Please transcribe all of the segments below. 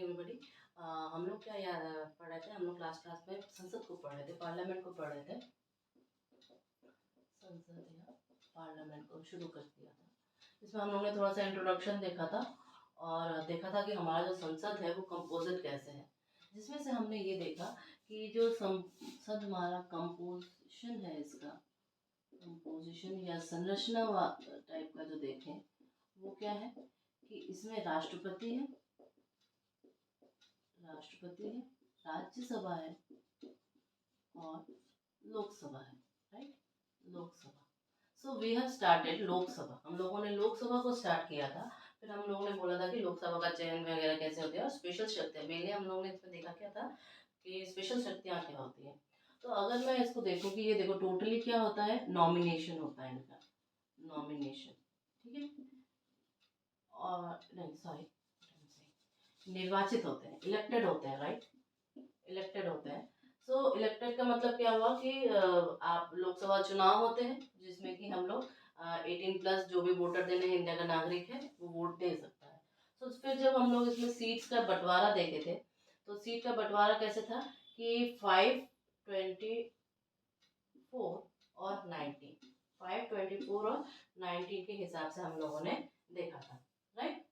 Everybody. हम लोग क्या याद पढ़ रहे थे, हम लोग क्लास में संसद को पढ़ रहे थे, पार्लियामेंट को पढ़ रहे थे। संसद या पार्लियामेंट को शुरू कर दिया था। इसमें हम लोग ने थोड़ा सा इंट्रोडक्शन देखा था और देखा था कि हमारा जो संसद है वो कंपोजिट कैसे है, जिसमें से हमने ये देखा कि जो संसद हमारा कंपोजिशन है, इसका कंपोजिशन या संरचना टाइप का जो देखें वो क्या है कि इसमें राष्ट्रपति है, राज्यसभा है और लोकसभा है, right. Lok Sabha. So we have started Lok Sabha. हम लोगों ने लोकसभा को स्टार्ट किया था। फिर हम लोगों ने बोला था कि लोकसभा का चयन वगैरह कैसे होते हैं और स्पेशल शक्तियाँ, मेनली हम लोगों ने इसमें देखा क्या था कि स्पेशल शक्तियाँ क्या होती हैं। तो अगर मैं इसको देखूँ कि ये देखो टोटली क्या होता है, नॉमिनेशन होता है इनका, नॉमिनेशन, ठीक है। और नहीं सॉरी, निर्वाचित होते हैं, इलेक्टेड होते हैं, राइट, इलेक्टेड होते हैं। सो इलेक्टेड का मतलब क्या हुआ कि आप लोकसभा चुनाव होते हैं जिसमें कि हम लोग 18+ जो भी वोटर देने हैं, इंडिया का नागरिक है वो वोट दे सकता है। सो फिर जब हम लोग इसमें सीट्स का बंटवारा देखे थे तो सीट का बंटवारा कैसे था कि 524 और 19 के हिसाब से हम लोगों ने देखा था, राइट।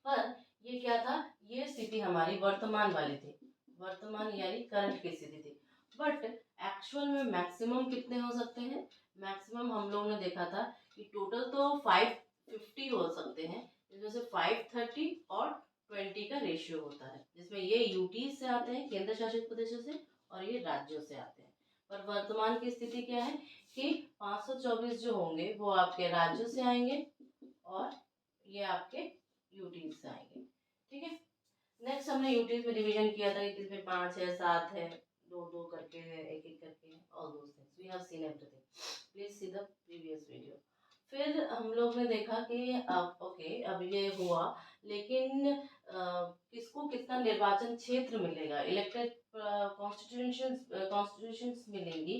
पर ये क्या था, ये स्थिति हमारी वर्तमान वाली थी, वर्तमान यानी करंट की स्थिति थी। बट एक्चुअल में मैक्सिमम कितने हो सकते हैं, मैक्सिमम हम लोगों ने देखा था कि टोटल तो 550 हो सकते हैं, जिसमें से 530 और 20 का रेशियो होता है, जिसमें ये यूटी से आते हैं, केंद्र शासित प्रदेशों से, और ये राज्यों से आते हैं। पर वर्तमान की स्थिति क्या है कि 524 जो होंगे वो आपके राज्यों से आएंगे और ये आपके यूटीज से आएंगे, ठीक है। नेक्स्ट हमने यूटीज में डिवीजन किया था कि किसमें 5 है, 7 है, 2-2 करके है, 1-1 करके है, all those things we have seen everything. Please see the previous video. फिर हम लोग ने देखा कि अब ओके, अब ये हुआ, लेकिन किसको कितना निर्वाचन क्षेत्र मिलेगा, इलेक्टेड कॉन्स्टिट्यूशंस मिलेंगी,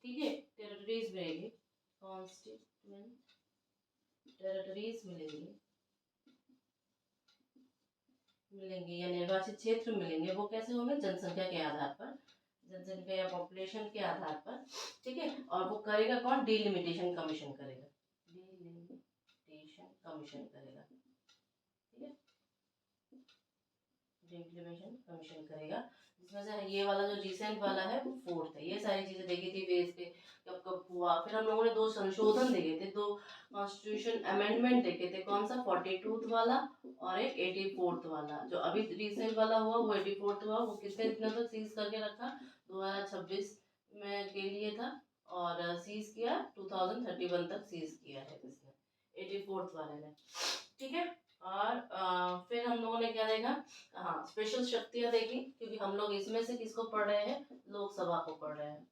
ठीक है, टेरिटरीज मिलेगी, कॉन्स्टिट्यूएंट टेरिटरीज मिलेंगे या निर्वाचित क्षेत्र मिलेंगे, वो कैसे होंगे, जनसंख्या के आधार पर, जनसंख्या या पॉपुलेशन के आधार पर, ठीक है। और वो करेगा कौन, डिलिमिटेशन कमीशन करेगा, डिलिमिटेशन कमीशन करेगा, ठीक है, डिलिमिटेशन कमीशन करेगा। जिसमें से ये वाला जो रिसेंट वाला है वो 4th है। ये सारी चीजें देखी थी फिर इस पे कब कब हुआ। फिर हम लोगों ने 2 संशोधन देखे थे, 2 कॉन्स्टिट्यूशन अमेंडमेंट देखे थे, कौन सा, 42th वाला और एक 84th वाला। जो अभी रिसेंट वाला हुआ वो 84th हुआ, वो कितने दिनों तक सीज करके रखा, 2026 में के लिए था, और सीज किया 2031 तक सीज किया है इसने, 84th वाले ने, ठीक है। और फिर हम लोगों ने क्या देखा, हाँ, स्पेशल शक्तियां देखी, क्योंकि हम लोग इसमें से किसको पढ़ रहे हैं, लोकसभा को पढ़ रहे हैं,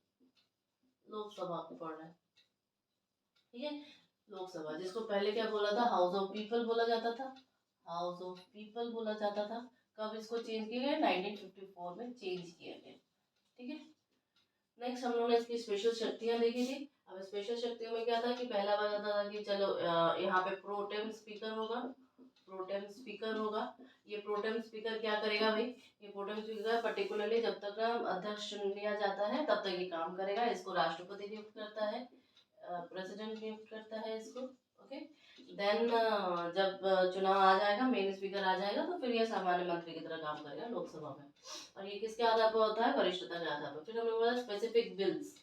लोकसभा को पढ़ रहे हैं, ठीक है। लोकसभा, जिसको पहले क्या बोला था, हाउस ऑफ पीपल बोला जाता था, हाउस ऑफ पीपल बोला जाता था। कब इसको चेंज किया गया, 1954 में चेंज किया गया, ठीक है। नेक्स्ट हम लोगों ने इसकी स्पेशल शक्तियां देखी थी। अब स्पेशल शक्तियों में क्या था कि पहला बात आता था कि चलो यहाँ पे प्रोटेम स्पीकर होगा, प्रोटेम स्पीकर होगा। ये प्रोटेम स्पीकर क्या करेगा भाई, ये प्रोटेम स्पीकर पर्टिकुलरली जब तक अध्यक्ष चुन लिया जाता है तब तक ये काम करेगा। इसको राष्ट्रपति नियुक्त करता है, प्रेसिडेंट नियुक्त करता है इसको, ओके। देन जब चुनाव आ जाएगा, मेन स्पीकर आ जाएगा, तो फिर ये सामान्य मंत्री की तरह काम करेगा लोकसभा में। और ये किसके आधार पर होता है, वरिष्ठता के आधार पर। फिर हमने बोला स्पेसिफिक बिल्स,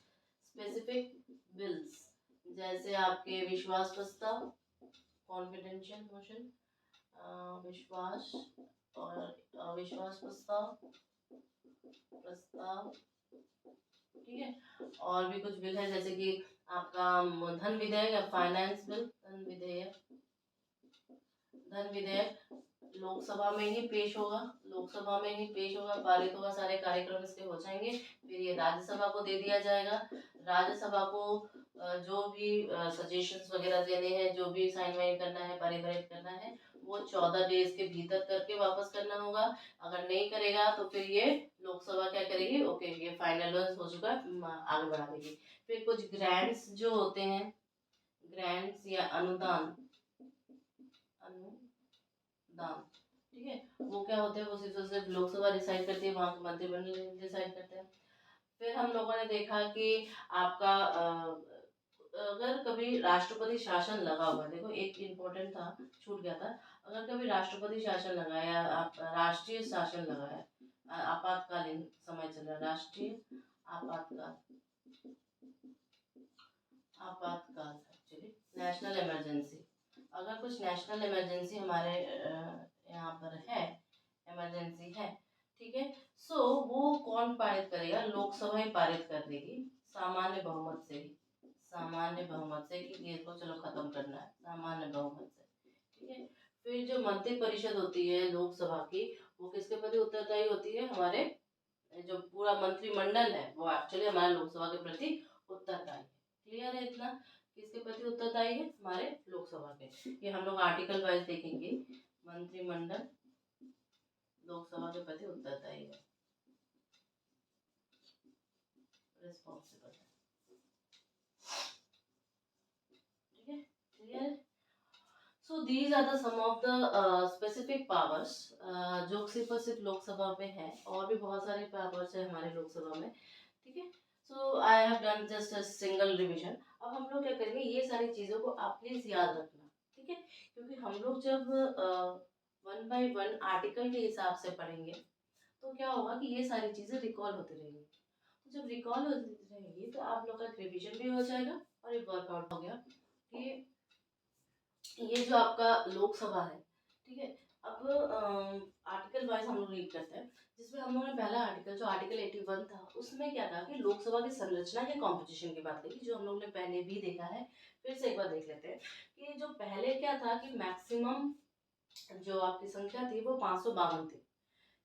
स्पेसिफिक बिल्स जैसे आपके विश्वास प्रस्ताव, कॉन्फिडेंशियल मोशन, विश्वास और अविश्वास प्रस्ताव, ठीक है। और भी कुछ बिल है जैसे कि आपका धन विधेयक या फाइनेंस बिल, धन विधेयक लोकसभा में ही पेश होगा, लोकसभा में ही पेश होगा, पारित होगा, सारे कार्यक्रम इसके हो जाएंगे। फिर ये राज्यसभा को दे दिया जाएगा। राज्यसभा को जो भी सजेशंस वगैरह देने हैं, जो भी साइन वाइन करना है, पारित करना है, वो 14 डेज के भीतर करके वापस करना होगा। अगर नहीं करेगा तो फिर ये लोकसभा क्या करेगी, ओके ये फाइनल हो चुका है, आगे बढ़ा देगी। फिर कुछ ग्रांट्स जो होते हैं, ग्रांट्स या अनुदान, ठीक है, वो क्या होते हैं, वो सिर्फ और सिर्फ लोकसभा डिसाइड करती है, वहाँ के मंत्रिमंडल डिसाइड करते हैं। फिर हम लोगों ने देखा कि आपका अगर कभी राष्ट्रपति शासन लगा हुआ है, देखो एक इम्पोर्टेंट था, छूट गया था, अगर कभी राष्ट्रपति शासन लगा है या आप राष्ट्रीय शासन लगा है, आपातकालीन समय चल रहा है, राष्ट्रीय आपातकाल, आपातकाल एक्चुअली नेशनल इमरजेंसी, अगर कुछ नेशनल इमरजेंसी हमारे यहाँ पर है, इमरजेंसी है, ठीक है, सो वो कौन पारित करेगा, लोकसभा ही पारित कर देगी सामान्य बहुमत से ही, सामान्य बहुमत से, कि ये तो चलो खत्म करना है सामान्य बहुमत से, ठीक है। फिर जो मंत्री परिषद होती है लोकसभा की, वो किसके प्रति उत्तरदायी होती है, हमारे जो पूरा मंत्रिमंडल है वो एक्चुअली हमारे लोकसभा के प्रति उत्तरदायी है। क्लियर है इतना, किसके प्रति उत्तरदायी है, हमारे लोकसभा के। ये हम लोग आर्टिकल वाइज देखेंगे, मंत्रिमंडल लोकसभा के प्रति उत्तरदायी है, रिस्पॉन्सिबल है, ठीक है, clear. So these are the some of the specific powers जो सिर्फ और सिर्फ लोकसभा में है, और भी बहुत सारे पावर्स है हमारे लोकसभा में, ठीक है। So I have done just a single revision. अब हम लोग क्या करेंगे, ये सारी चीज़ों को आप प्लीज़ याद रखना, ठीक है, क्योंकि हम लोग जब वन बाय वन आर्टिकल के हिसाब से पढ़ेंगे तो क्या होगा कि ये सारी चीज़ें रिकॉल होती रहेंगी, तो जब रिकॉल होती रहेंगी तो आप लोग का रिविजन भी हो जाएगा और एक वर्कआउट हो गया कि ये जो आपका लोकसभा है, ठीक है। अब आर्टिकल वाइज हम लोग रीड करते हैं, जिसमें हम लोगों ने पहला आर्टिकल जो आर्टिकल 81 था, उसमें क्या था कि लोकसभा की संरचना के कॉम्पोजिशन की बात करी, जो हम लोग ने पहले भी देखा है, फिर से एक बार देख लेते हैं कि जो पहले क्या था कि मैक्सिमम जो आपकी संख्या थी वो 552 थी,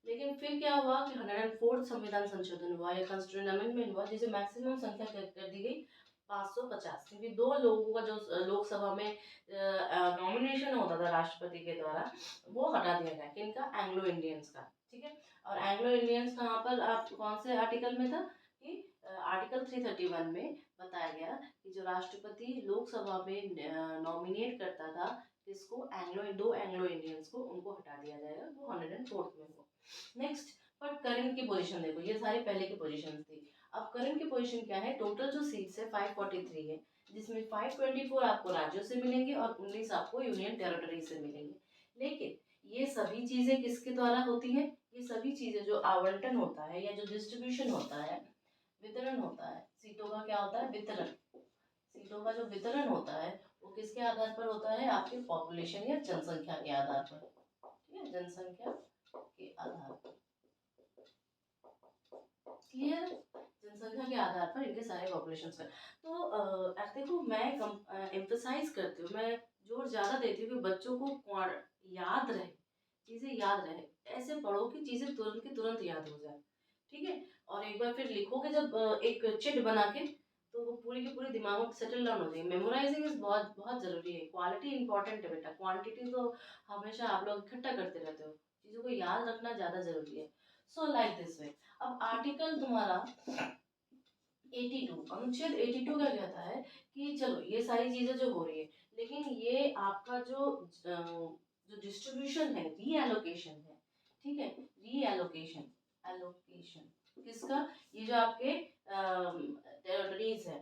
लेकिन फिर क्या हुआ कि 104 संविधान संशोधन हुआ या कॉन्स्टिट्यूएंट अमेंडमेंट हुआ, जिसे मैक्सिमम संख्या कर दी गई 550, क्योंकि दो लोगों का जो लोकसभा में नॉमिनेशन होता था राष्ट्रपति के द्वारा, वो हटा दिया गया, किनका, एंग्लो इंडियंस का, ठीक है। और एंग्लो इंडियंस कहाँ पर, आप कौन से आर्टिकल में था कि आर्टिकल 331 में बताया गया कि जो राष्ट्रपति लोकसभा में नॉमिनेट करता था किसको, दो एंग्लो इंडियंस को, उनको हटा दिया जाएगा, वो 104 में हो। नेक्स्ट, पर करंट की पोजीशन देखो, ये सारी पहले की पोजीशन थी। अब करंट की पोजीशन क्या है, टोटल जो सीट्स है 543 है, जिसमें 524 आपको राज्यों से मिलेंगे और 19 आपको यूनियन टेरिटरी से मिलेंगे। लेकिन ये सभी चीजें किसके द्वारा होती हैं, ये सभी चीजें जो आवंटन होता है या जो डिस्ट्रीब्यूशन होता है, वितरण होता है, सीटों का क्या होता है, वितरण, सीटों का जो वितरण होता है वो किसके आधार पर होता है, आपके पॉपुलेशन या जनसंख्या के आधार पर, ठीक है, जनसंख्या के आधार पर, क्लियर, जनसंख्या के आधार पर इनके सारे पॉपुलेशन का। तो देखो मैं एम्फसाइज करती हूँ, मैं जोर ज़्यादा देती हूँ कि बच्चों को याद रहे, चीज़ें याद रहे, ऐसे पढ़ो कि चीज़ें तुरंत की तुरंत याद हो जाए, ठीक है। और एक बार फिर लिखोगे जब एक चिट बना के, तो वो पूरी की पूरी दिमाग में सेटल डाउन हो जाएगी। मेमोराइजिंग इज बहुत बहुत ज़रूरी है, क्वालिटी इंपॉर्टेंट है बेटा, क्वांटिटी तो हमेशा आप लोग इकट्ठा करते रहते हो, चीज़ों को याद रखना ज़्यादा ज़रूरी है। So like this way. अब आर्टिकल तुम्हारा 82, अनुच्छेद 82 क्या कहता है कि चलो ये सारी चीजें जो हो रही है, लेकिन ये आपका जो डिस्ट्रीब्यूशन है, रीएलोकेशन है, ठीक है, रीएलोकेशन, एलोकेशन किसका, ये जो आपके टेरिटरीज है,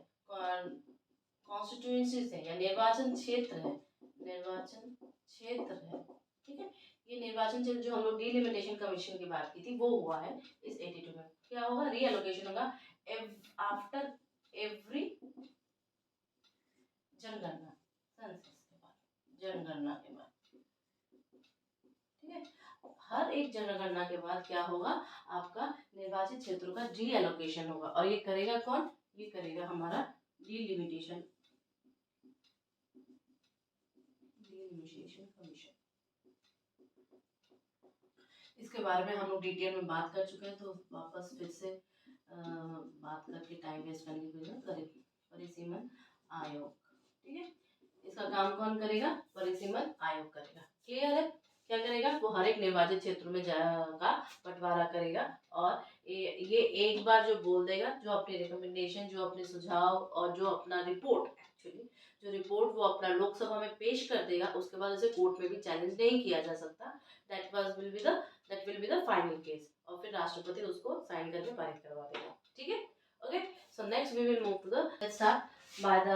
कॉन्स्टिट्यूएंसीज है या निर्वाचन क्षेत्र है, निर्वाचन क्षेत्र है, ठीक है, ये निर्वाचन क्षेत्र जो हम लोग डिलिमिटेशन कमीशन की बात की थी वो हुआ है इस 82 में। क्या होगा, रीएलोकेशन होगा आफ्टर एवरी जनगणना, सेंसस के बाद, जनगणना के बाद, ठीक है, हर एक जनगणना के बाद क्या होगा, आपका निर्वाचित क्षेत्रों का रीएलोकेशन होगा, और ये करेगा कौन, ये करेगा हमारा डिलिमिटेशन कमीशन। इसके बारे में हम लोग डिटेल में बात कर चुके हैं, तो वापस फिर से बात करके टाइम वेस्ट करने की जरूरत करेगी। परिसीमन आयोग, ठीक है, इसका काम कौन करेगा, परिसीमन आयोग करेगा, क्लियर है। क्या करेगा, वो हर एक निर्वाचित क्षेत्र में जाएगा, बंटवारा करेगा, और ये एक बार जो बोल देगा, जो अपने रिकमेंडेशन, जो अपने सुझाव और जो अपना रिपोर्ट, एक्चुअली जो रिपोर्ट वो अपना लोकसभा में पेश कर देगा, उसके बाद उसे कोर्ट में भी चैलेंज नहीं किया जा सकता। That will be the final case, और फिर राष्ट्रपति उसको साइन करके पारित करवा देगा। ठीक है, okay. So next we will move to the, let's start by the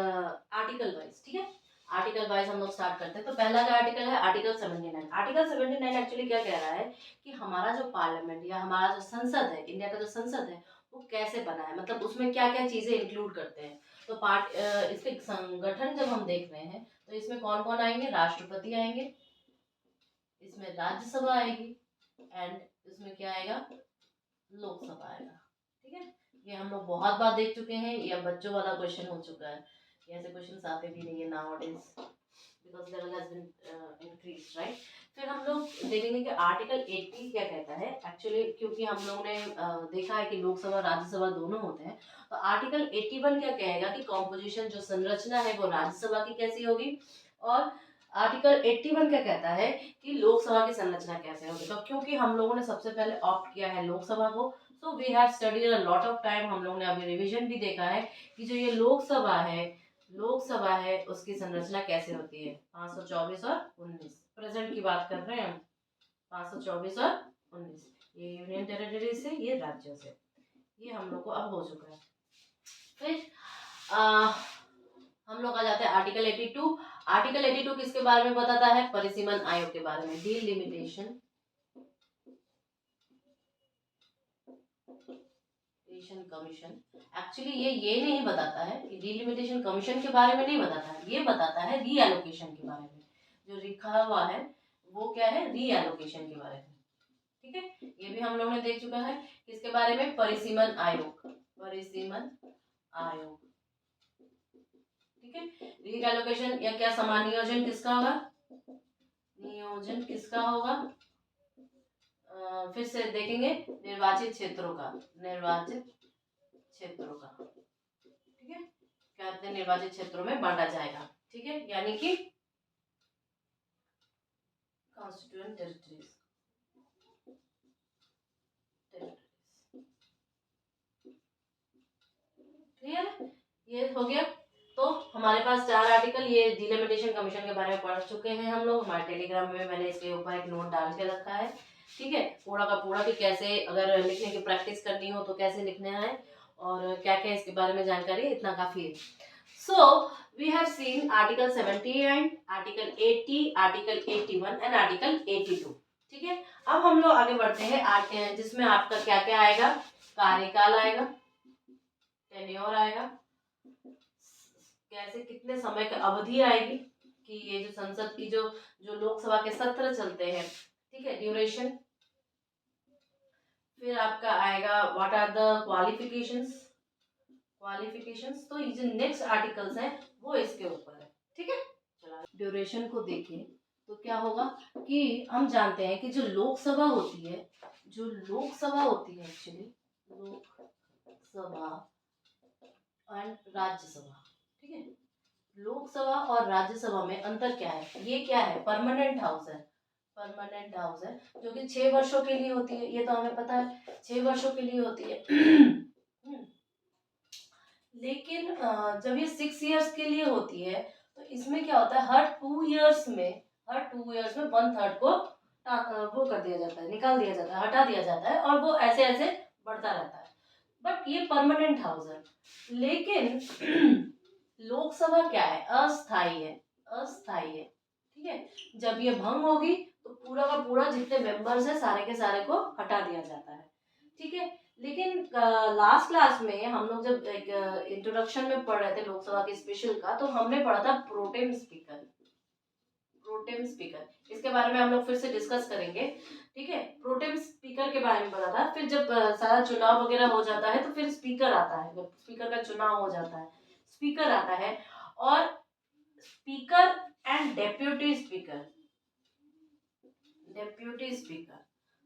article wise. ठीक है, आर्टिकल वाइज हम लोग स्टार्ट करते हैं। तो पहला का आर्टिकल है आर्टिकल 79। आर्टिकल 79 एक्चुअली क्या कह रहा है कि हमारा जो पार्लियामेंट या हमारा जो संसद है, इंडिया का जो संसद है, वो कैसे बना है, मतलब उसमें क्या क्या चीजें इंक्लूड करते हैं। तो इसके संगठन जब हम देख रहे हैं तो इसमें कौन कौन आएंगे, राष्ट्रपति आएंगे, इसमें राज्यसभा आएगी, एंड इसमें क्या आएगा, लोकसभा आएगा। ठीक है, ये हम लोग बहुत बार देख चुके हैं, ये बच्चों वाला क्वेश्चन हो चुका है, ऐसे क्वेश्चन आते भी नहीं है nowadays, because level has been increased, right. फिर हम लोग देखेंगे कि आर्टिकल 80 क्या कहता है एक्चुअली, क्योंकि हम लोगों ने देखा है कि लोकसभा राज्यसभा दोनों होते हैं। तो आर्टिकल 81 क्या कहेगा कि कॉम्पोजिशन, जो संरचना है वो राज्यसभा की कैसी होगी, और आर्टिकल 81 क्या कहता है कि लोकसभा की संरचना कैसे होगी। तो क्योंकि हम लोगों ने सबसे पहले ऑप्ट किया है लोकसभा को, so we have studied a lot of time, हम लोगों ने अभी रिवीजन भी देखा है कि जो ये लोकसभा है उसकी संरचना कैसे होती है, 524 और 19, प्रेजेंट की बात कर रहे हैं हम, 524 और 19, ये यूनियन टेरिटरी से, ये राज्यों से, ये हम लोग को अब हो चुका है। फिर हम लोग आ जाते हैं आर्टिकल 82। आर्टिकल 82 किसके बारे में बताता है, परिसीमन आयोग के बारे में, डिलिमिटेशन कमीशन। एक्चुअली ये नहीं बताता है कि डिलिमिटेशन कमीशन के बारे में नहीं बताता है, ये बताता है रीएलोकेशन के बारे में, जो लिखा हुआ है वो क्या है, रीएलोकेशन के बारे में। ठीक है, ये भी हम लोगों ने देख चुका है, किसके बारे में, परिसीमन आयोग, परिसीमन आयोग। ठीक है, रीएलोकेशन या क्या समानियोजन किसका होगा, नियोजन किसका होगा, फिर से देखेंगे, निर्वाचित क्षेत्रों का, निर्वाचित क्षेत्रों का। ठीक है, क्या कहते हैं, निर्वाचित क्षेत्रों में बांटा जाएगा। ठीक है, यानी कि कॉन्स्टिट्यूएंट टेरिटरीज, क्लियर है, ये हो गया। तो हमारे पास 4 आर्टिकल, ये डिलिमिटेशन कमीशन के बारे में पढ़ चुके हैं हम लोग, हमारे टेलीग्राम में मैंने इसके ऊपर एक नोट डाल के रखा है। ठीक है, पूरा का पूरा कि कैसे अगर लिखने की प्रैक्टिस करनी हो तो कैसे लिखना है, और क्या क्या इसके बारे में जानकारी, इतना काफी है। So we have seen article 79, article 80, article 81 and article 82। ठीक है, अब हम लोग आगे बढ़ते हैं, जिसमें आपका क्या क्या आएगा, कार्यकाल आएगा, टेन्योर आएगा, कैसे कितने समय का अवधि आएगी, कि ये जो संसद की जो जो लोकसभा के सत्र चलते हैं, ठीक है, ड्यूरेशन। फिर आपका आएगा व्हाट आर द क्वालिफिकेशंस, तो ये जो नेक्स्ट आर्टिकल्स हैं वो इसके ऊपर है। ठीक है, चलो ड्यूरेशन को देखें तो क्या होगा कि हम जानते हैं कि जो लोकसभा होती है, एक्चुअली लोकसभा एंड राज्यसभा। ठीक है, लोकसभा और राज्यसभा में अंतर क्या है, ये क्या है, परमानेंट हाउस है, जो कि 6 वर्षों के लिए होती है, ये तो हमें पता है 6 वर्षों के लिए होती है। लेकिन जब ये 6 इयर्स के लिए होती है तो इसमें क्या होता है, हर 2 इयर्स में 1/3 को वो कर दिया जाता है, निकाल दिया जाता है, हटा दिया जाता है, और वो ऐसे ऐसे बढ़ता रहता है। बट ये परमानेंट हाउस है। लेकिन लोकसभा क्या है, अस्थाई है, ठीक है, जब ये भंग होगी तो पूरा का पूरा जितने मेंबर्स है सारे के सारे को हटा दिया जाता है। ठीक है, लेकिन लास्ट क्लास में हम लोग जब एक इंट्रोडक्शन में पढ़ रहे थे लोकसभा के स्पेशल का, तो हमने पढ़ा था प्रोटेम स्पीकर, इसके बारे में हम लोग फिर से डिस्कस करेंगे। ठीक है, प्रोटेम स्पीकर के बारे में पढ़ा था। फिर जब सारा चुनाव वगैरह हो जाता है तो फिर स्पीकर आता है, जब स्पीकर का चुनाव हो जाता है स्पीकर आता है, और स्पीकर एंड डेप्यूटी स्पीकर,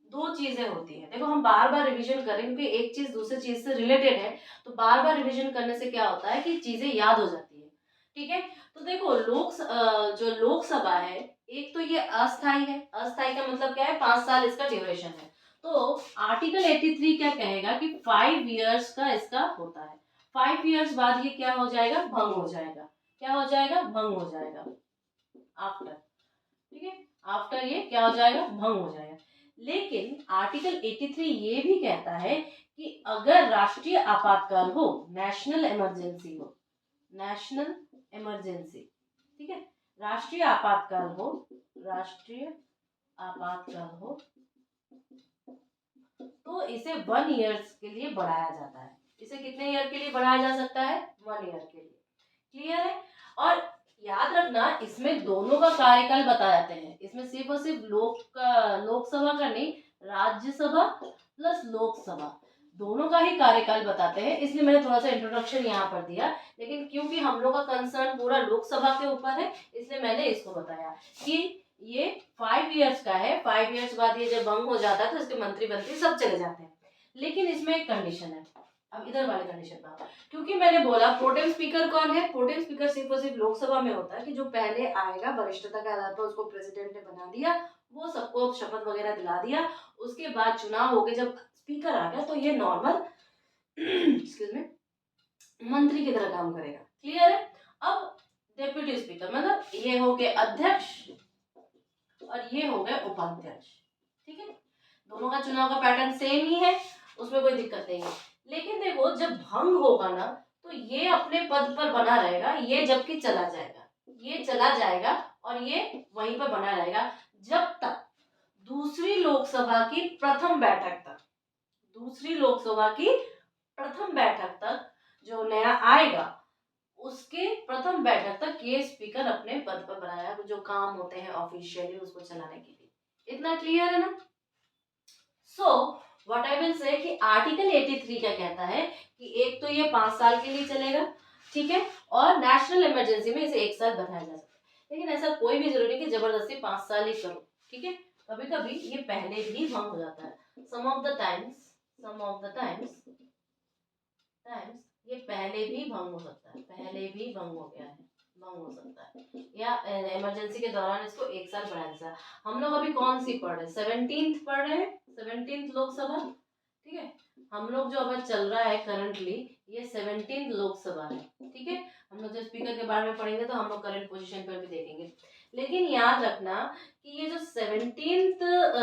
दो चीजें होती हैं। देखो हम बार बार रिवीजन करें क्योंकि एक चीज दूसरी चीज से रिलेटेड है, तो बार बार रिवीजन करने से क्या होता है कि चीजें याद हो जाती है। ठीक है, तो देखो जो लोकसभा है, एक तो ये अस्थाई है, अस्थाई का मतलब क्या है, 5 साल इसका ड्यूरेशन है। तो आर्टिकल 83 क्या कहेगा कि 5 इयर्स का इसका होता है, 5 इयर्स बाद ये क्या हो जाएगा, भंग हो जाएगा। क्या हो जाएगा, भंग हो जाएगा आफ्टर, ठीक है, आफ्टर ये क्या हो जाएगा, भंग हो जाएगा। लेकिन आर्टिकल 83 ये भी कहता है कि अगर राष्ट्रीय आपातकाल हो, नेशनल इमरजेंसी हो, नेशनल इमरजेंसी, ठीक है, राष्ट्रीय आपातकाल हो, राष्ट्रीय आपातकाल हो, तो इसे 1 ईयर्स के लिए बढ़ाया जाता है। इसे कितने ईयर के लिए बढ़ाया जा सकता है, 1 ईयर के लिए। क्लियर है। और याद रखना इसमें दोनों का कार्यकाल बताए जाते हैं, इसमें सिर्फ और सिर्फ लोकसभा का नहीं, राज्यसभा प्लस लोकसभा दोनों का ही कार्यकाल बताते हैं। इसलिए मैंने थोड़ा सा इंट्रोडक्शन यहाँ पर दिया, लेकिन क्योंकि हम लोग का कंसर्न पूरा लोकसभा के ऊपर है, इसलिए मैंने इसको बताया कि ये 5 ईयर्स का है। 5 ईयर्स बाद ये जब भंग हो जाता है तो इसके मंत्री सब चले जाते हैं। लेकिन इसमें एक कंडीशन है। अब इधर वाले कंडीशन पर, क्योंकि मैंने बोला प्रोटेम स्पीकर कौन है, प्रोटेम स्पीकर सिर्फ और सिर्फ लोकसभा में होता है कि जो पहले आएगा वरिष्ठता के आधार पर उसको प्रेसिडेंट ने बना दिया, वो सबको शपथ वगैरह दिला दिया, उसके बाद चुनाव होके जब स्पीकर आ गया तो ये नॉर्मल एक्सक्यूज में मंत्री की तरह काम करेगा। क्लियर है। अब डेप्यूटी स्पीकर मतलब ये हो गए अध्यक्ष और ये हो गए उपाध्यक्ष, ठीक है, दोनों का चुनाव का पैटर्न सेम ही है, उसमें कोई दिक्कत नहीं है। लेकिन देखो जब भंग होगा ना तो ये अपने पद पर बना रहेगा, ये जबकि चला जाएगा, ये चला जाएगा और ये वहीं पर बना रहेगा जब तक दूसरी लोकसभा की प्रथम बैठक तक, दूसरी लोकसभा की प्रथम बैठक तक जो नया आएगा उसके प्रथम बैठक तक ये स्पीकर अपने पद पर बनाया, जो काम होते हैं ऑफिशियली उसको चलाने के लिए। इतना क्लियर है ना। So what I will say कि आर्टिकल 83 क्या कहता है कि एक तो ये 5 साल के लिए चलेगा, ठीक है, और नेशनल इमरजेंसी में इसे 1 साल बढ़ाया जा सकता है। लेकिन ऐसा कोई भी जरूरी नहीं कि जबरदस्ती 5 साल ही करो, ठीक है, कभी कभी ये पहले भी भंग हो जाता है। सम ऑफ द टाइम्स ये पहले भी भंग हो सकता है, पहले भी भंग हो गया है, भंग हो सकता है, या इमरजेंसी के दौरान इसको 1 साल बढ़ाया जा। हम लोग अभी कौन सी पढ़ रहे हैं, 17th पढ़ रहे हैं, 17th लोकसभा, ठीक है, हम लोग जो अब चल रहा है करंटली ये 17th लोकसभा है, ठीक है। हम लोग जब स्पीकर के बारे में पढ़ेंगे तो हम लोग करंट पोजीशन पर भी देखेंगे। लेकिन याद रखना कि ये जो 17th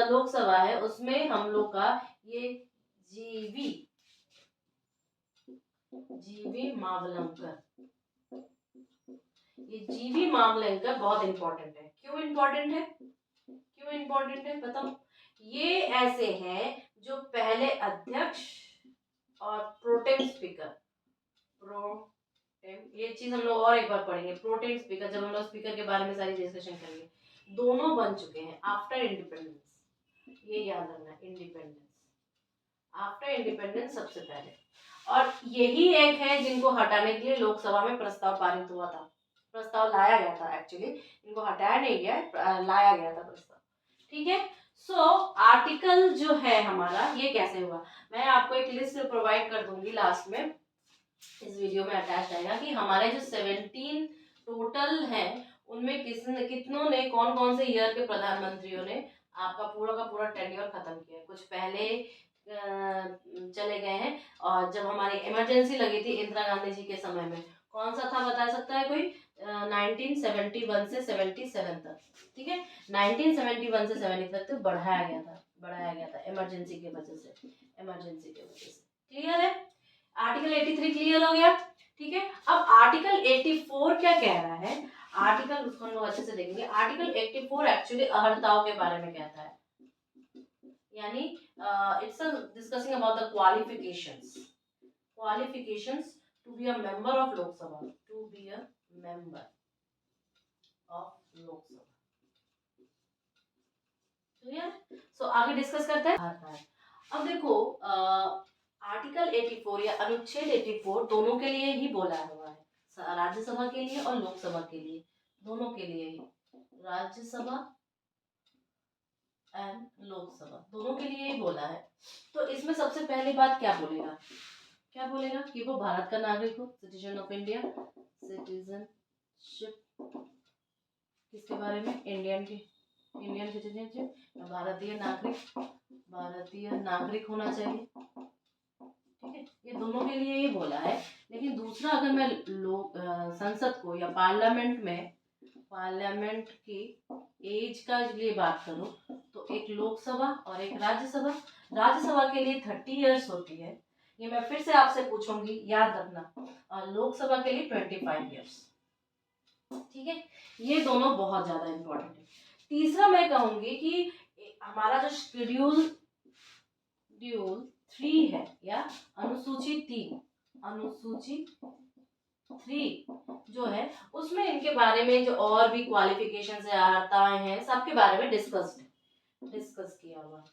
लोकसभा है उसमें हम लोग का ये जीवी मावलंकर, ये जीवी मावलंकर बहुत इंपॉर्टेंट है। क्यों इंपॉर्टेंट है, क्यों इंपॉर्टेंट है बताओ। ये ऐसे हैं जो पहले अध्यक्ष और प्रोटेम स्पीकर, ये चीज हम लोग और एक बार पढ़ेंगे, प्रोटेम स्पीकर जब हम लोग स्पीकर के बारे में सारी डिस्कशन करेंगे, दोनों बन चुके हैं आफ्टर इंडिपेंडेंस। ये याद रखना, इंडिपेंडेंस, आफ्टर इंडिपेंडेंस सबसे पहले। और यही एक है जिनको हटाने के लिए लोकसभा में प्रस्ताव पारित हुआ था, प्रस्ताव लाया गया था, एक्चुअली इनको हटाया नहीं गया, लाया गया था प्रस्ताव, ठीक है। सो आर्टिकल जो है हमारा ये कैसे हुआ, मैं आपको एक लिस्ट प्रोवाइड कर दूंगी लास्ट में, इस वीडियो में अटैच आएगा कि हमारे जो 17 टोटल हैं उनमें कितनों ने, कौन कौन से ईयर के प्रधानमंत्रियों ने आपका पूरा का पूरा टेन्योर खत्म किया। कुछ पहले चले गए हैं, और जब हमारी इमरजेंसी लगी थी इंदिरा गांधी जी के समय में, कौन सा था बता सकता है कोई, 1971 से 77 तक, ठीक है, 1971 से 70 तक बढ़ाया गया था इमरजेंसी की वजह से, इमरजेंसी की वजह से। क्लियर है। आर्टिकल 83 क्लियर हो गया, ठीक है। अब आर्टिकल 84 क्या कह रहा है, आर्टिकल उसको हम लोग अच्छे से देखेंगे। आर्टिकल 84 एक्चुअली अहर्ताओं के बारे में कहता है, यानी it's discussing about the qualifications to be a member of Lok Sabha, to be a member of Lok Sabha. Clear. So आगे डिस्कस करते हैं। अब देखो आर्टिकल 84 या अनुच्छेद 84 दोनों के लिए ही बोला हुआ है, राज्यसभा के लिए और लोकसभा के लिए, दोनों के लिए ही, राज्यसभा एंड लोकसभा दोनों के लिए ही बोला है। तो इसमें सबसे पहली बात क्या बोलेगा, क्या बोलेगा कि वो भारत का नागरिक हो, सिटीजन ऑफ इंडिया, सिटीजनशिप किसके बारे में, इंडियन की, इंडियन सिटीजनशिप, भारतीय नागरिक होना चाहिए, ठीक है, ये दोनों के लिए ही बोला है। लेकिन दूसरा अगर मैं लोग संसद को या पार्लियामेंट की एज का लिए बात करूं तो एक लोकसभा और एक राज्यसभा। राज्यसभा के लिए 30 इयर्स होती है, ये मैं फिर से आपसे पूछूंगी, याद रखना। और लोकसभा के लिए 25 इयर्स। ठीक है, ये दोनों बहुत ज्यादा इंपॉर्टेंट है। तीसरा मैं कहूंगी कि हमारा जो शेड्यूल 3 है या अनुसूची 3 जो है, उसमें इनके बारे में जो और भी क्वालिफिकेशन है, अर्हताएं हैं, सबके बारे में डिस्कस किया हुआ।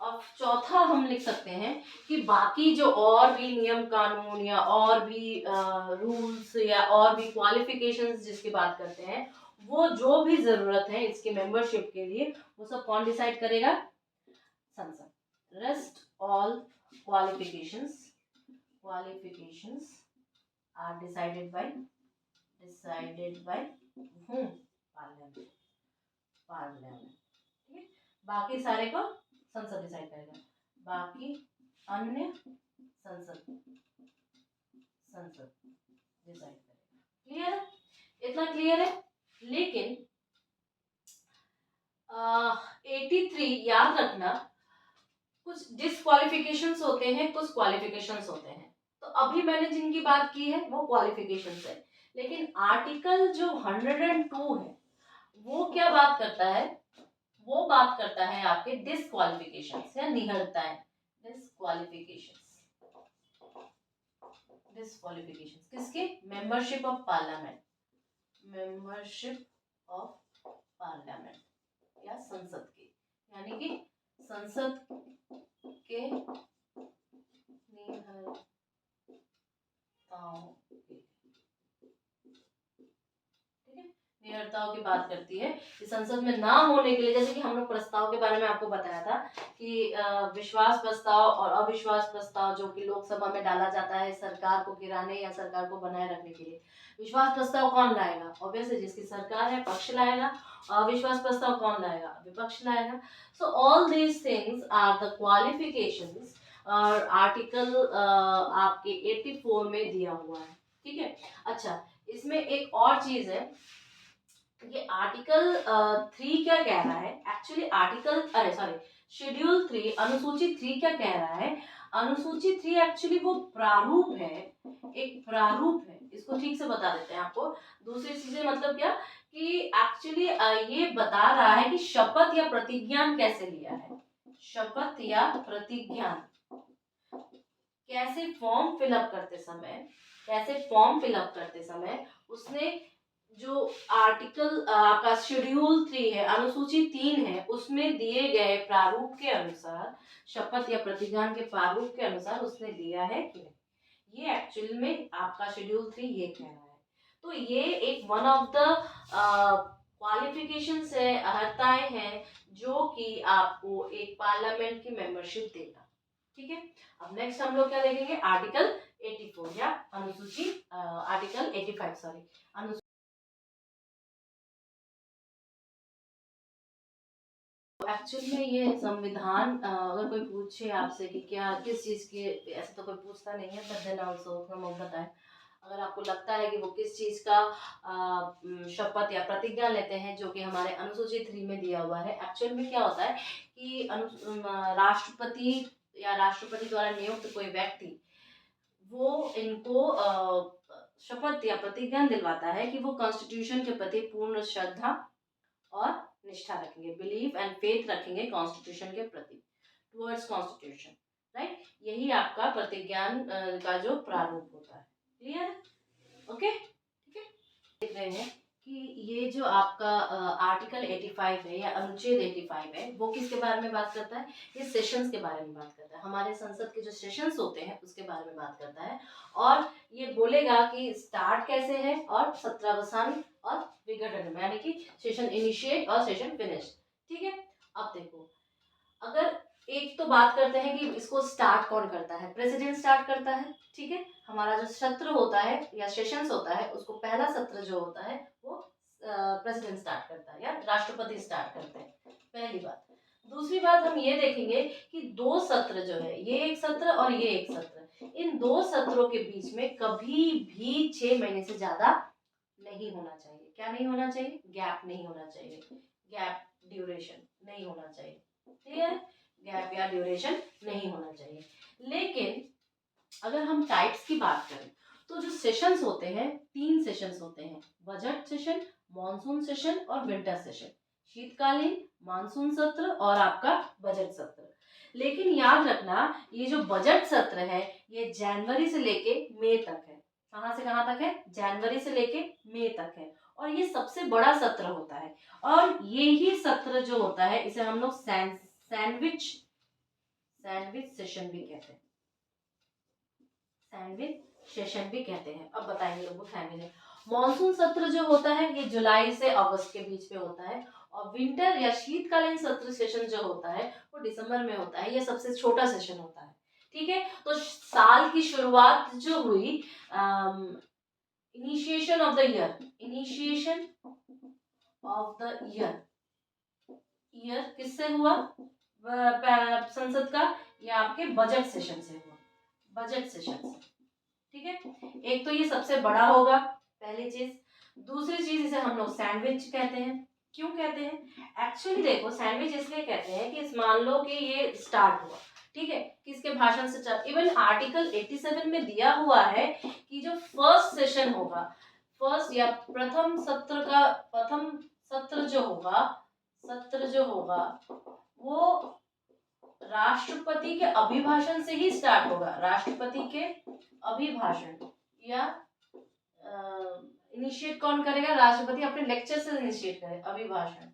अब चौथा हम लिख सकते हैं कि बाकी जो और भी नियम कानून या और भी रूल्स या और भी क्वालिफिकेशंस जिसकी बात करते हैं, वो जो भी जरूरत है इसके मेंबरशिप के लिए, वो सब कौन डिसाइड करेगा? संसद। Rest all qualifications are decided by whom? Parliament. ठीक है, बाकी सारे को संसद डिसाइड करेगा, बाकी अन्य संसद डिसाइड करेगा। क्लियर? इतना क्लियर है। लेकिन 83 याद रखना, कुछ डिसक्वालिफिकेशंस होते हैं, कुछ क्वालिफिकेशंस होते हैं। तो अभी मैंने जिनकी बात की है वो क्वालिफिकेशंस है, लेकिन आर्टिकल जो 102 है वो क्या बात करता है? वो बात करता है आपके डिसक्वालिफिकेशंस या निहरताएं। डिसक्वालिफिकेशंस किसके? मेंबरशिप ऑफ पार्लियामेंट या संसद के, यानी कि संसद के निहरताओं की बात करती है कि संसद में ना होने के लिए, जैसे कि हम लोग प्रस्ताव के बारे में आपको बताया था कि विश्वास प्रस्ताव और अविश्वास प्रस्ताव जो कि लोकसभा में डाला जाता है सरकार को गिराने या सरकार को बनाए रखने के लिए। विश्वास प्रस्ताव कौन लाएगा? ऑब्वियसली जिसकी सरकार है पक्ष लाएगा। अविश्वास प्रस्ताव कौन लाएगा? विपक्ष लाएगा। So all these things are the qualifications और आर्टिकल आपके 84 में दिया हुआ है। ठीक है, अच्छा इसमें एक और चीज है, ये आर्टिकल 3 क्या कह रहा है एक्चुअली? शेड्यूल 3 अनुसूची 3 क्या कह रहा है? अनुसूची 3 एक्चुअली वो प्रारूप है, एक प्रारूप है। इसको ठीक से बता देते हैं आपको। दूसरी चीजें मतलब क्या कि एक्चुअली ये बता रहा है कि शपथ या प्रतिज्ञान कैसे लिया है। शपथ या प्रतिज्ञान कैसे फॉर्म फिलअप करते समय उसने जो आर्टिकल आपका शेड्यूल 3 है, अनुसूची 3 है, उसमें दिए गए प्रारूप के अनुसार, शपथ या प्रतिज्ञान के प्रारूप के अनुसार उसने लिया है कि नहीं, ये एक्चुअल में आपका शेड्यूल 3 ये कह रहा है। तो ये एक वन ऑफ द क्वालिफिकेशंस है, अर्हताएं हैं जो कि आपको एक पार्लियामेंट की मेंबरशिप देगा। ठीक है, अब नेक्स्ट हम लोग क्या देखेंगे? आर्टिकल 84 या अनुसूची आर्टिकल 85 सॉरी अनुसूची। एक्चुअली में ये संविधान अगर कोई पूछे आपसे कि क्या किस चीज़ के, ऐसे तो कोई पूछता नहीं है, बट देन आल्सो हम बताएं, अगर आपको लगता है कि वो किस चीज़ का शपथ या प्रतिज्ञा लेते हैं जो कि हमारे अनुसूची 3 में दिया हुआ है। एक्चुअल में क्या होता है कि राष्ट्रपति या राष्ट्रपति द्वारा नियुक्त कोई व्यक्ति वो इनको शपथ या प्रतिज्ञा दिलवाता है कि वो कॉन्स्टिट्यूशन के प्रति पूर्ण श्रद्धा और निष्ठा रखेंगे, बिलीव एंड फेथ रखेंगे कॉन्स्टिट्यूशन के प्रति, टुवर्ड्स कॉन्स्टिट्यूशन, राइट। यही आपका प्रतिज्ञान का जो प्रारूप होता है। क्लियर? ओके, ठीक है। देख रहे हैं कि ये जो आपका आर्टिकल 85 है या अनुच्छेद 85 है, वो किसके बारे में बात करता है? ये सेशंस के बारे में बात करता है। हमारे संसद के जो सेशंस होते हैं उसके बारे में बात करता है, और ये बोलेगा कि स्टार्ट कैसे है और सत्रावसान और विघटन, यानी कि सेशन इनिशिएट और सेशन फिनिश। ठीक है, अब देखो, अगर एक तो बात करते हैं कि इसको स्टार्ट कौन करता है? प्रेसिडेंट स्टार्ट करता है। ठीक है, हमारा जो सत्र होता है या सेशंस होता है उसको पहला सत्र जो होता है वो प्रेसिडेंट स्टार्ट करता है या राष्ट्रपति स्टार्ट करते हैं, पहली बात। दूसरी बात हम ये देखेंगे कि दो सत्र जो है, ये एक सत्र और ये एक सत्र, इन 2 सत्रों के बीच में कभी भी 6 महीने से ज्यादा नहीं होना चाहिए। क्या नहीं होना चाहिए? गैप नहीं होना चाहिए, गैप ड्यूरेशन नहीं होना चाहिए। क्लियर है? गैप या ड्यूरेशन नहीं होना चाहिए। लेकिन अगर हम टाइप्स की बात करें तो जो सेशंस होते हैं, 3 सेशंस होते हैं, बजट सेशन, मॉनसून सेशन और विंटर सेशन। शीतकालीन, मानसून सत्र और आपका बजट सत्र। लेकिन याद रखना, ये जो बजट सत्र है ये जनवरी से लेके मई तक है। कहाँ से कहाँ तक है? जनवरी से लेके मई तक है। और ये सबसे बड़ा सत्र होता है। और यही सत्र जो होता है इसे हम लोग सैंडविच सेशन भी कहते हैं। सैंडविच सेशन भी कहते हैं। अब बताएंगे लोगों सैंडविच। मॉनसून सत्र जो होता है ये जुलाई से अगस्त के बीच में होता है। और विंटर या शीतकालीन सत्र सेशन जो होता है वो दिसंबर में होता है। ये सबसे छोटा सेशन होता है। ठीक है, तो साल की शुरुआत जो हुई, initiation of the year, initiation of the year, year किससे हुआ? संसद का, या आपके बजट सेशन से हुआ, बजट सेशन से। ठीक है, एक तो ये सबसे बड़ा होगा, पहली चीज। दूसरी चीज, इसे हम लोग सैंडविच कहते हैं। क्यों कहते हैं? एक्चुअली देखो, सैंडविच इसलिए कहते हैं कि मान लो कि ये स्टार्ट हुआ, ठीक है, किसके भाषण से। इवन आर्टिकल 87 में दिया हुआ है कि जो फर्स्ट सेशन होगा, फर्स्ट या प्रथम सत्र जो होगा वो राष्ट्रपति के अभिभाषण से ही स्टार्ट होगा। राष्ट्रपति के अभिभाषण या इनिशिएट कौन करेगा? राष्ट्रपति अपने लेक्चर से इनिशिएट करे, अभिभाषण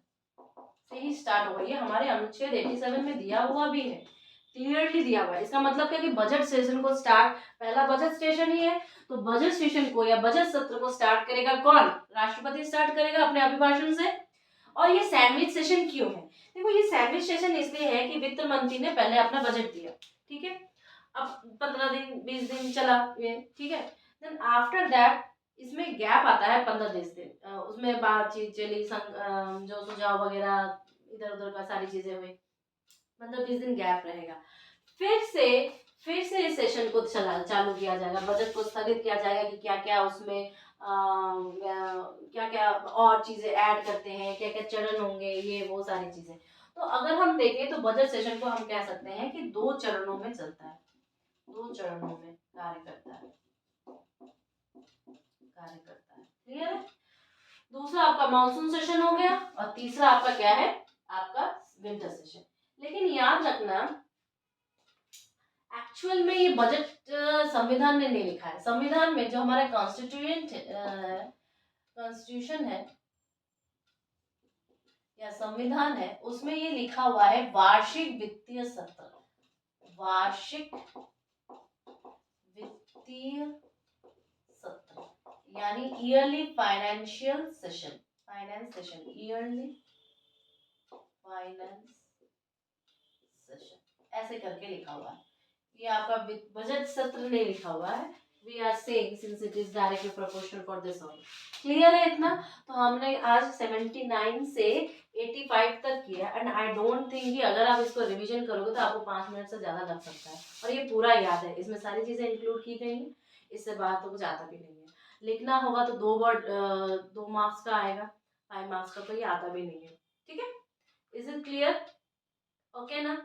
से ही स्टार्ट होगा। ये हमारे अनुच्छेद 87 में दिया हुआ भी है, क्लियरली दिया हुआ है। इसका मतलब क्या कि बजट सेशन को स्टार्ट, पहला बजट सेशन ही है, तो बजट सेशन को या बजट सत्र को स्टार्ट करेगा कौन? राष्ट्रपति स्टार्ट करेगा अपने अभिभाषण से। और ये सैंडविच सेशन क्यों है? देखो, ये सैंडविच सेशन इसलिए है कि वित्त मंत्री ने पहले अपना बजट दिया, ठीक है, अब 15 दिन 20 दिन चला ये, ठीक है, देन आफ्टर दैट इसमें गैप आता है 15-20 दिन, उसमें बातचीत चली, जो सुझाव वगैरह इधर उधर का सारी चीजें हुई, 15-20 दिन गैप रहेगा। फिर से इस सेशन को चालू किया जाएगा, बजट को स्थगित किया जाएगा कि क्या क्या उसमें क्या क्या और चीजें ऐड करते हैं, क्या क्या चरण होंगे, ये वो सारी चीजें। तो अगर हम देखें तो बजट सेशन को हम कह सकते हैं कि 2 चरणों में चलता है, 2 चरणों में कार्य करता है। क्लियर है? दूसरा आपका मानसून सेशन हो गया और तीसरा आपका क्या है? आपका विंटर सेशन। लेकिन याद रखना, एक्चुअल में ये बजट संविधान ने नहीं लिखा है। संविधान में जो हमारा कॉन्स्टिट्यूशन है या संविधान है, उसमें ये लिखा हुआ है वार्षिक वित्तीय सत्र, वार्षिक वित्तीय सत्र, यानी yearly financial session, finance session, yearly finance session, ऐसे करके लिखा हुआ है। ये आपका बजट सत्र नहीं लिखा हुआ है। We are saying since it is directly proportional for this only. Clear है इतना? तो हमने आज 79 से 85 तक किया एंड आई डोंट थिंक कि अगर आप इसको रिवीजन करोगे तो आपको 5 मिनट से ज़्यादा लग सकता है। और ये पूरा याद है, इसमें सारी चीज़ें इंक्लूड की गई हैं, इससे बाहर तो कुछ आता भी नहीं है। लिखना होगा तो 2 मार्क्स का आएगा, 5 मार्क्स का तो ये आता भी नहीं है। ठीक है, इज इट क्लियर? ओके ना?